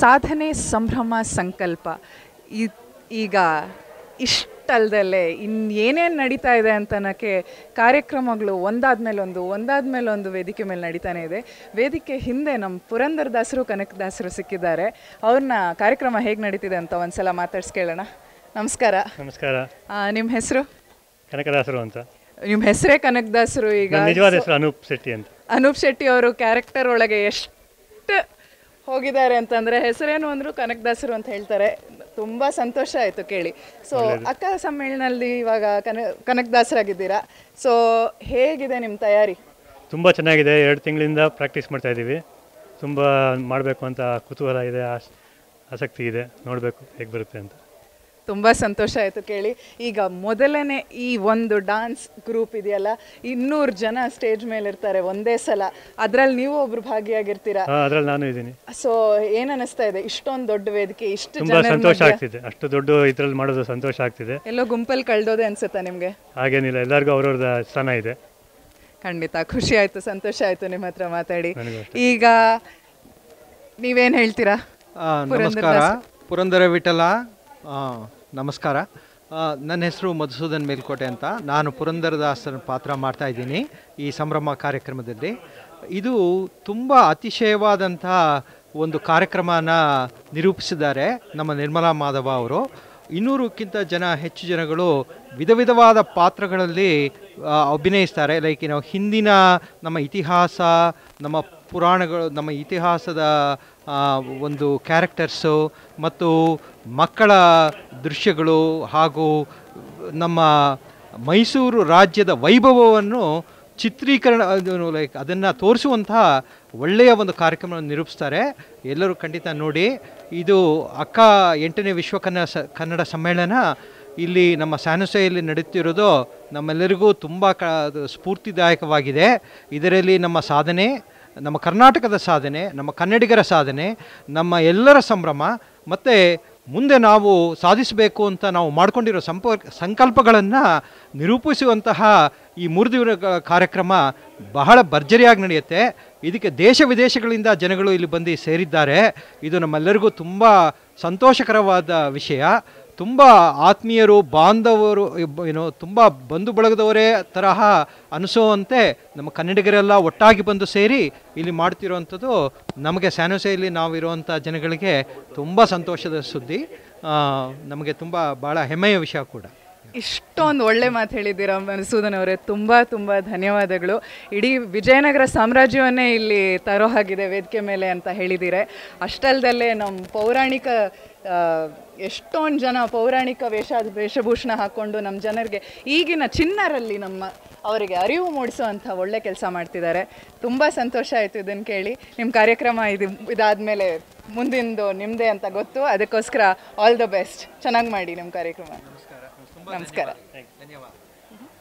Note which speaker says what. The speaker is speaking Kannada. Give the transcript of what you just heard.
Speaker 1: ಸಾಧನೆ ಸಂಭ್ರಮ ಸಂಕಲ್ಪ ಈಗ ಇಷ್ಟಲ್ದಲ್ಲೇ ಇನ್ನೇನೇನು ನಡೀತಾ ಇದೆ ಅಂತನಕ್ಕೆ ಕಾರ್ಯಕ್ರಮಗಳು ಒಂದಾದ್ಮೇಲೆ ಒಂದು ವೇದಿಕೆ ಮೇಲೆ ನಡೀತಾನೆ ಇದೆ. ವೇದಿಕೆ ಹಿಂದೆ ನಮ್ಮ ಪುರಂದರದಾಸರು ಕನಕದಾಸರು ಸಿಕ್ಕಿದ್ದಾರೆ. ಅವ್ರನ್ನ ಕಾರ್ಯಕ್ರಮ ಹೇಗೆ ನಡೀತಿದೆ ಅಂತ ಒಂದ್ಸಲ ಮಾತಾಡ್ಸ್ಕೇಳೋಣ. ನಮಸ್ಕಾರ.
Speaker 2: ನಮಸ್ಕಾರ.
Speaker 1: ನಿಮ್ಮ ಹೆಸರು?
Speaker 2: ಕನಕದಾಸರು ಅಂತ.
Speaker 1: ನಿಮ್ಮ ಹೆಸರೇ ಕನಕದಾಸರು. ಈಗ
Speaker 2: ನಿಜವಾದ ಹೆಸರು ಅನೂಪ್ ಶೆಟ್ಟಿ ಅಂತ.
Speaker 1: ಅನೂಪ್ ಶೆಟ್ಟಿ ಅವರು ಕ್ಯಾರೆಕ್ಟರ್ ಒಳಗೆ ಎಷ್ಟು ಹೋಗಿದ್ದಾರೆ ಅಂತಂದರೆ ಹೆಸರೇನು ಅಂದರೂ ಕನಕದಾಸರು ಅಂತ ಹೇಳ್ತಾರೆ. ತುಂಬ ಸಂತೋಷ ಆಯಿತು ಕೇಳಿ. ಸೊ ಅಕ್ಕ ಸಮ್ಮೇಳನದಲ್ಲಿ ಇವಾಗ ಕನಕದಾಸರಾಗಿದ್ದೀರಾ. ಸೊ ಹೇಗಿದೆ ನಿಮ್ಮ ತಯಾರಿ?
Speaker 2: ತುಂಬ ಚೆನ್ನಾಗಿದೆ. 2 ತಿಂಗಳಿಂದ ಪ್ರಾಕ್ಟೀಸ್ ಮಾಡ್ತಾ ಇದ್ದೀವಿ. ತುಂಬ ಮಾಡಬೇಕು ಅಂತ ಕುತೂಹಲ ಇದೆ, ಆಸಕ್ತಿ ಇದೆ. ನೋಡಬೇಕು ಹೇಗೆ ಬರುತ್ತೆ ಅಂತ.
Speaker 1: ತುಂಬ ಸಂತೋಷ ಆಯಿತು ಕೇಳಿ. ಈಗ ಮೊದಲನೇ ಈ ಒಂದು ಡಾನ್ಸ್ ಗ್ರೂಪ್ ಇದೆಯಲ್ಲ, 200 ಜನ ಸ್ಟೇಜ್ ಮೇಲೆ ಇರ್ತಾರೆ ಒಂದೇ ಸಲ. ಅದರಲ್ಲಿ ನೀವು ಒಬ್ರು ಭಾಗಿಯಾಗಿರ್ತೀರಾ.
Speaker 2: ಅದರಲ್ಲಿ ನಾನು ಇದ್ದೀನಿ.
Speaker 1: ಸೊ ಏನು ಅನಿಸ್ತಾ ಇದೆ? ಇಷ್ಟೊಂದು ದೊಡ್ಡ ವೇದಿಕೆ, ಇಷ್ಟು
Speaker 2: ತುಂಬ ಸಂತೋಷ ಆಗ್ತಿದೆ. ಅಷ್ಟು ದೊಡ್ಡ ಇದರಲ್ಲಿ ಮಾಡೋದು ಸಂತೋಷ ಆಗ್ತಿದೆ.
Speaker 1: ಎಲ್ಲೋ ಗುಂಪಲ್ಲಿ ಕಳೆದೋದೆ ಅನ್ಸುತ್ತಾ ನಿಮಗೆ?
Speaker 2: ಹಾಗೇನಿಲ್ಲ, ಎಲ್ಲರಿಗೂ ಅವ್ರವ್ರದ್ದು ಸ್ಥಾನ ಇದೆ.
Speaker 1: ಖಂಡಿತ ಖುಷಿ ಆಯಿತು, ಸಂತೋಷ ಆಯಿತು ನಿಮ್ಮ ಹತ್ರ ಮಾತಾಡಿ. ಈಗ ನೀವೇನು ಹೇಳ್ತೀರಾ?
Speaker 3: ನಮಸ್ಕಾರ. ಪುರಂದರ ವಿಠಲ ನಮಸ್ಕಾರ. ನನ್ನ ಹೆಸರು ಮಧುಸೂದನ್ ಮೇಲ್ಕೋಟೆ ಅಂತ. ನಾನು ಪುರಂದರದಾಸರ ಪಾತ್ರ ಮಾಡ್ತಾಯಿದ್ದೀನಿ ಈ ಸಂಭ್ರಮ ಕಾರ್ಯಕ್ರಮದಲ್ಲಿ. ಇದು ತುಂಬ ಅತಿಶಯವಾದಂಥ ಒಂದು ಕಾರ್ಯಕ್ರಮನ ನಿರೂಪಿಸಿದ್ದಾರೆ ನಮ್ಮ ನಿರ್ಮಲಾ ಮಾಧವ ಅವರು. 200ಕ್ಕಿಂತ ಹೆಚ್ಚು ಜನಗಳು ವಿಧ ವಿಧವಾದ ಪಾತ್ರಗಳಲ್ಲಿ ಅಭಿನಯಿಸ್ತಾರೆ. ಲೈಕ್ ನಾವು ಹಿಂದಿನ ನಮ್ಮ ಇತಿಹಾಸ, ನಮ್ಮ ಪುರಾಣಗಳು, ನಮ್ಮ ಇತಿಹಾಸದ ಒಂದು ಕ್ಯಾರೆಕ್ಟರ್ಸು ಮತ್ತು ಮಕ್ಕಳ ದೃಶ್ಯಗಳು ಹಾಗೂ ನಮ್ಮ ಮೈಸೂರು ರಾಜ್ಯದ ವೈಭವವನ್ನು ಚಿತ್ರೀಕರಣ ಲೈಕ್ ಅದನ್ನು ತೋರಿಸುವಂತಹ ಒಳ್ಳೆಯ ಒಂದು ಕಾರ್ಯಕ್ರಮವನ್ನು ನಿರೂಪಿಸ್ತಾರೆ. ಎಲ್ಲರೂ ಖಂಡಿತ ನೋಡಿ. ಇದು ಅಕ್ಕ 8ನೇ ವಿಶ್ವ ಕನ್ನಡ ಸಮ್ಮೇಳನ ಇಲ್ಲಿ ನಮ್ಮ ಸ್ಯಾನೋಸೆಯಲ್ಲಿ ನಡೆಯುತ್ತಿರೋದು ನಮ್ಮೆಲ್ಲರಿಗೂ ತುಂಬ ಸ್ಫೂರ್ತಿದಾಯಕವಾಗಿದೆ. ಇದರಲ್ಲಿ ನಮ್ಮ ಸಾಧನೆ, ನಮ್ಮ ಕರ್ನಾಟಕದ ಸಾಧನೆ, ನಮ್ಮ ಕನ್ನಡಿಗರ ಸಾಧನೆ, ನಮ್ಮ ಎಲ್ಲರ ಸಂಭ್ರಮ ಮತ್ತು ಮುಂದೆ ನಾವು ಸಾಧಿಸಬೇಕು ಅಂತ ನಾವು ಮಾಡಿಕೊಂಡಿರೋ ಸಂಕಲ್ಪಗಳನ್ನು ನಿರೂಪಿಸುವಂತಹ ಈ 3 ದಿನಗಳ ಕಾರ್ಯಕ್ರಮ ಬಹಳ ಭರ್ಜರಿಯಾಗಿ ನಡೆಯುತ್ತೆ. ಇದಕ್ಕೆ ದೇಶ ವಿದೇಶಗಳಿಂದ ಜನಗಳು ಇಲ್ಲಿ ಬಂದು ಸೇರಿದ್ದಾರೆ. ಇದು ನಮ್ಮೆಲ್ಲರಿಗೂ ತುಂಬ ಸಂತೋಷಕರವಾದ ವಿಷಯ. ತುಂಬ ಆತ್ಮೀಯರು, ಬಾಂಧವರು, ತುಂಬ ಬಂಧು ಬಳಗದವರೇ ತರಹ ಅನಿಸೋವಂತೆ ನಮ್ಮ ಕನ್ನಡಿಗರೆಲ್ಲ ಒಟ್ಟಾಗಿ ಬಂದು ಸೇರಿ ಇಲ್ಲಿ ಮಾಡ್ತಿರೋವಂಥದ್ದು ನಮಗೆ ಸ್ಯಾನೋಸೆಯಲ್ಲಿ ನಾವಿರುವಂಥ ಜನಗಳಿಗೆ ತುಂಬ ಸಂತೋಷದ ಸುದ್ದಿ. ನಮಗೆ ತುಂಬ ಭಾಳ ಹೆಮ್ಮೆಯ ವಿಷಯ ಕೂಡ.
Speaker 1: ಇಷ್ಟೊಂದು ಒಳ್ಳೆ ಮಾತು ಹೇಳಿದ್ದೀರಾ ಮಧುಸೂದನ್ ಅವರೇ. ತುಂಬ ತುಂಬ ಧನ್ಯವಾದಗಳು. ಇಡೀ ವಿಜಯನಗರ ಸಾಮ್ರಾಜ್ಯವನ್ನೇ ಇಲ್ಲಿ ತರೋ ಹಾಗಿದೆ ವೇದಿಕೆ ಮೇಲೆ ಅಂತ ಹೇಳಿದ್ದೀರಾ. ಅಷ್ಟಲ್ದಲ್ಲೇ ನಮ್ಮ ಪೌರಾಣಿಕ ಎಷ್ಟೊಂದು ಜನ ಪೌರಾಣಿಕ ವೇಷಭೂಷಣ ಹಾಕ್ಕೊಂಡು ನಮ್ಮ ಜನರಿಗೆ, ಈಗಿನ ಚಿನ್ನರಲ್ಲಿ ಅವರಿಗೆ ಅರಿವು ಮೂಡಿಸೋವಂಥ ಒಳ್ಳೆ ಕೆಲಸ ಮಾಡ್ತಿದ್ದಾರೆ. ತುಂಬ ಸಂತೋಷ ಆಯಿತು ಇದನ್ನು ಕೇಳಿ. ನಿಮ್ಮ ಕಾರ್ಯಕ್ರಮ ಇದಾದಮೇಲೆ ಮುಂದಿಂದು ನಿಮ್ಮದೇ ಅಂತ ಗೊತ್ತು. ಅದಕ್ಕೋಸ್ಕರ ಆಲ್ ದ ಬೆಸ್ಟ್. ಚೆನ್ನಾಗಿ ಮಾಡಿ ನಿಮ್ಮ ಕಾರ್ಯಕ್ರಮ. ನಮಸ್ಕಾರ.
Speaker 3: ಧನ್ಯವಾದ.